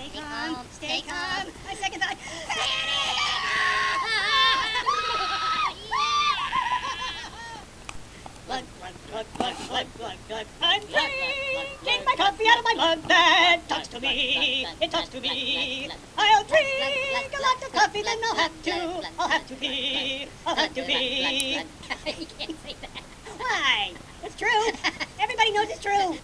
Stay calm. My second thought. Glug, glug, glug, glug, glug, glug, glug. I'm drinking my coffee out of my mug that talks to me. It talks to me. I'll drink a lot of coffee, then I'll have to pee. I'll have to pee. You can't say that. Why? It's true. Everybody knows it's true.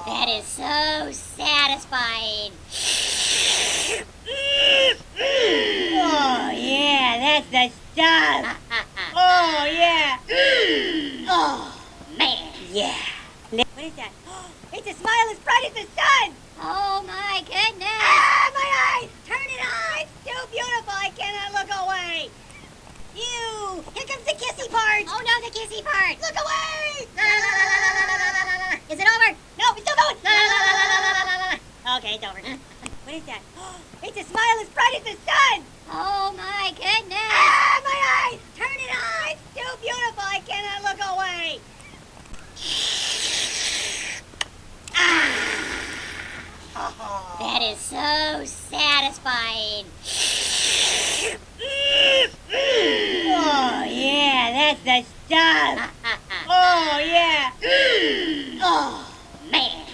That is so satisfying. Oh, yeah, that's the stuff. Oh, yeah. Oh, man. Yeah. What is that? It's a smile as bright as the sun. Oh, my goodness. Ah, my eyes. Turn it on. It's too beautiful. I cannot look away. Ew. Here comes the kissy part. Oh, no, the kissy part. Look away. Is it over? No, it's still going. Okay, it's over. What is that? It's a smile as bright as the sun. Oh, my goodness. Ah, my eyes. Turn it on. It's too beautiful. I cannot look away. That is so satisfying.